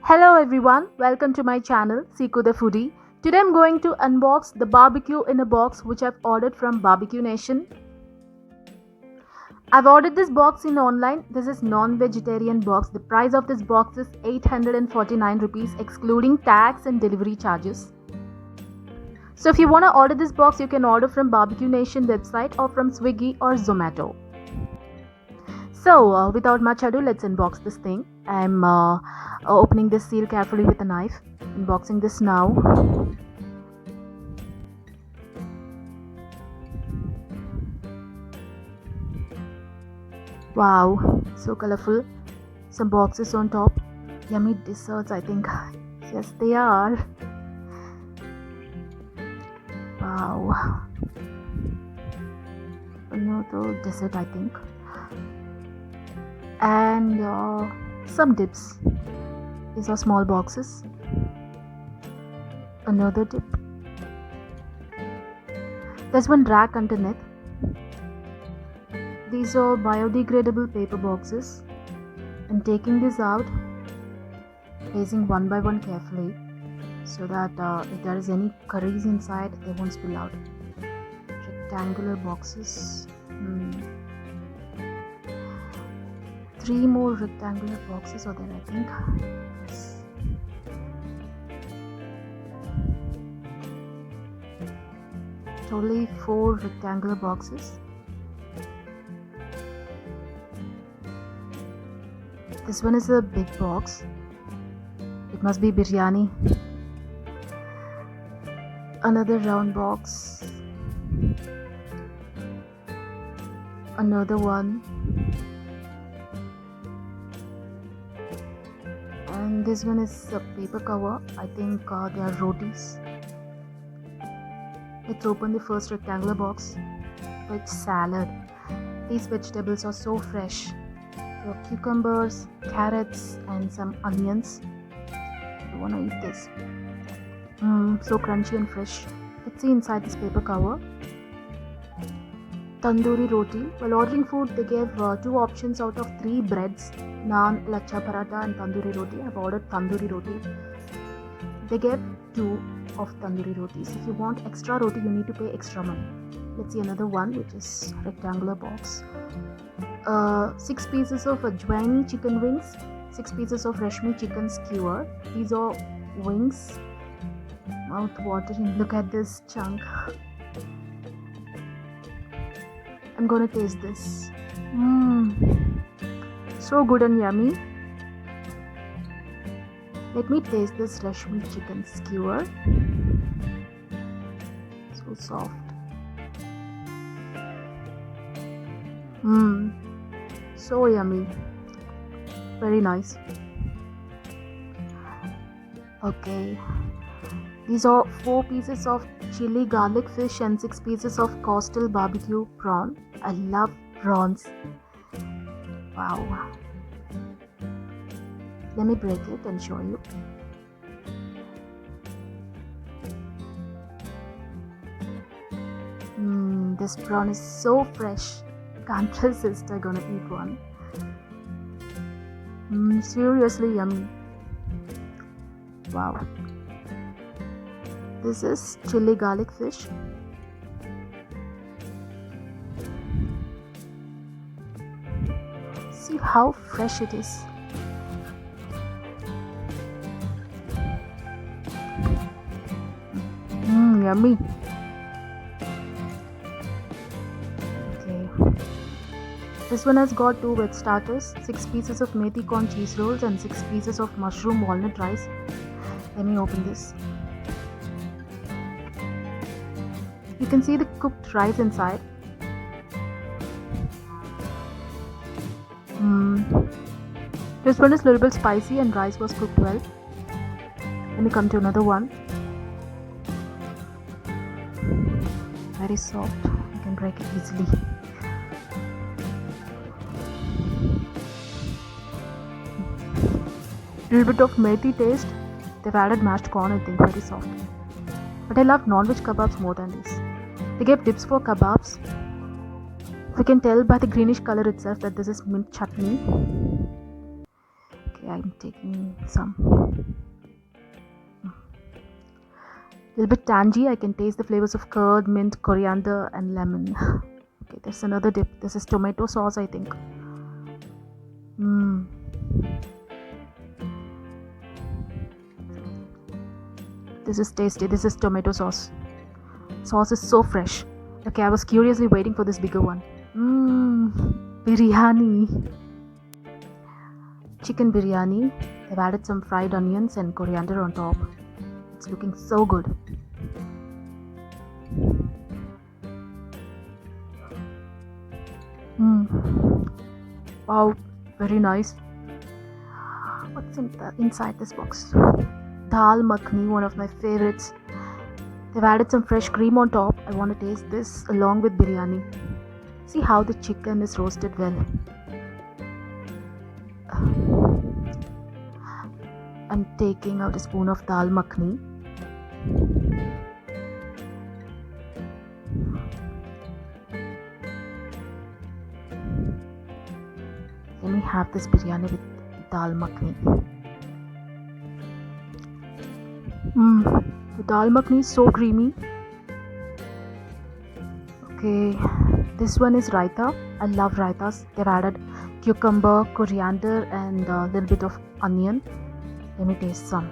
Hello everyone, welcome to my channel Siku the Foodie. Today I'm going to unbox the barbecue in a box which I've ordered from Barbecue Nation. I've ordered this box in online. This is non-vegetarian box. The price of this box is 849 rupees excluding tax and delivery charges. So if you want to order this box, you can order from Barbecue Nation website or from Swiggy or Zomato. So without much ado, let's unbox this thing. I'm opening this seal carefully with a knife. Unboxing this now. Wow, so colorful. Some boxes on top. Yummy desserts, I think. Yes, they are. Wow. Another dessert, I think. And some dips. These are small boxes. Another dip. There's one rack underneath. These are biodegradable paper boxes. I'm taking this out, placing one by one carefully so that if there is any curries inside, they won't spill out. Rectangular boxes. 3 more rectangular boxes are there, I think. Yes. Totally 4 rectangular boxes. This one is a big box. It must be biryani. Another round box. Another one. And this one is a paper cover. I think they are rotis. Let's open the first rectangular box. Veg salad. These vegetables are so fresh. There are cucumbers, carrots, and some onions. I want to eat this. So crunchy and fresh. Let's see inside this paper cover. Tandoori roti. While ordering food, they gave 2 options out of 3 breads: naan, lachha paratha, and tandoori roti. I've ordered tandoori roti. They gave 2 of tandoori rotis. If you want extra roti, you need to pay extra money. Let's see another one, which is rectangular box. 6 pieces of ajwaini chicken wings, 6 pieces of rashmi chicken skewer. These are wings. Mouth watering. Look at this chunk. I'm gonna taste this. So good and yummy. Let me taste this rashmi chicken skewer. So soft. So yummy. Very nice. Okay. These are 4 pieces of chili garlic fish and 6 pieces of coastal barbecue prawn. I love prawns. Wow. Let me break it and show you. This prawn is so fresh. Can't resist. I'm gonna eat one. Seriously yummy. Wow. This is chili garlic fish. See how fresh it is. Yummy. Okay. This one has got 2 veg starters, 6 pieces of methi corn cheese rolls, and 6 pieces of mushroom walnut rice. Let me open this. You can see the cooked rice inside. This one is a little bit spicy and rice was cooked well. Let me come to another one. Very soft. You can break it easily. Little bit of methi taste. They've added mashed corn, I think. Very soft. But I love non-veg kebabs more than this. They gave dips for kebabs. We can tell by the greenish color itself that this is mint chutney. Okay, Okay, I'm taking some. A little bit tangy. I can taste the flavors of curd, mint, coriander, and lemon. Okay, there's another dip. This is tomato sauce, I think. This is tasty. This is tomato sauce. Sauce is so fresh. Okay, I was curiously waiting for this bigger one. Biryani. Chicken biryani. I've added some fried onions and coriander on top. It's looking so good. Wow, very nice. What's inside this box? Dal makhni, one of my favorites. They've added some fresh cream on top. I want to taste this along with biryani. See how the chicken is roasted well. I'm taking out a spoon of dal makhni. Let me have this biryani with dal makhni. The dal makhni is so creamy. Okay, this one is raita. I love raitas. They've added cucumber, coriander, and a little bit of onion. Let me taste some.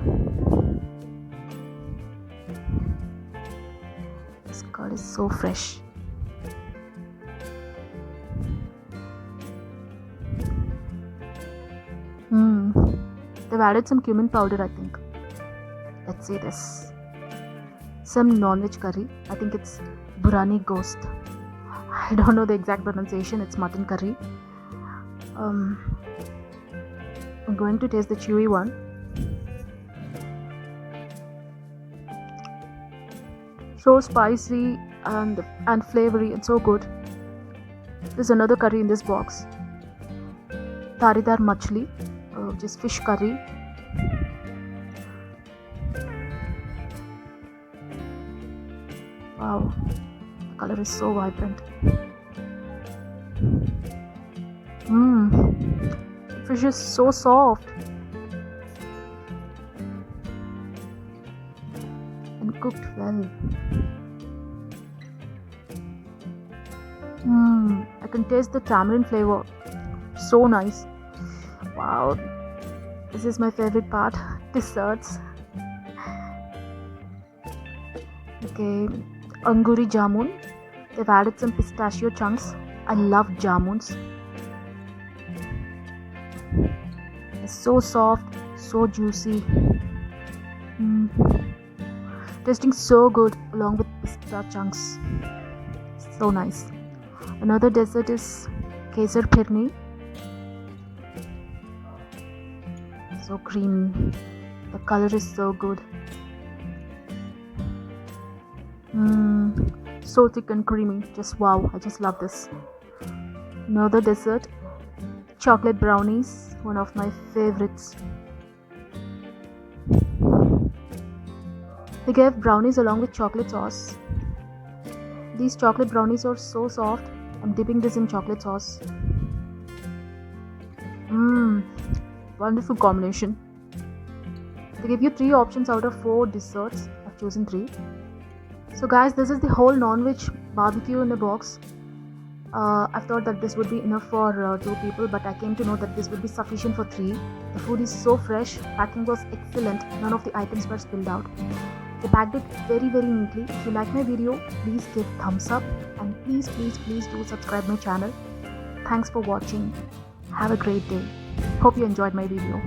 This curd is so fresh. They've added some cumin powder, I think. Let's see this. Some non-veg curry. I think it's burani ghost. I don't know the exact pronunciation. It's mutton curry. I'm going to taste the chewy one. So spicy and flavory and so good. There's another curry in this box. Taridar machli, which is fish curry. Wow, the color is so vibrant. The fish is so soft and cooked well. I can taste the tamarind flavor. So nice. Wow, this is my favorite part. Desserts. Okay, anguri jamun. They've added some pistachio chunks. I love jamuns. It's so soft, so juicy. Tasting so good along with pista chunks. So nice. Another dessert is kesar phirni. So creamy. The color is so good. So thick and creamy. Just wow, I just love this. Another dessert, chocolate brownies, one of my favorites. They gave brownies along with chocolate sauce. These chocolate brownies are so soft. I'm dipping this in chocolate sauce. Wonderful combination. They give you 3 options out of 4 desserts. I've chosen 3. So guys, this is the whole non-veg barbecue in a box. I thought that this would be enough for 2 people, but I came to know that this would be sufficient for 3. The food is so fresh, packing was excellent, none of the items were spilled out. They packed it very neatly. If you like my video, please give thumbs up and please do subscribe my channel. Thanks for watching. Have a great day. Hope you enjoyed my video.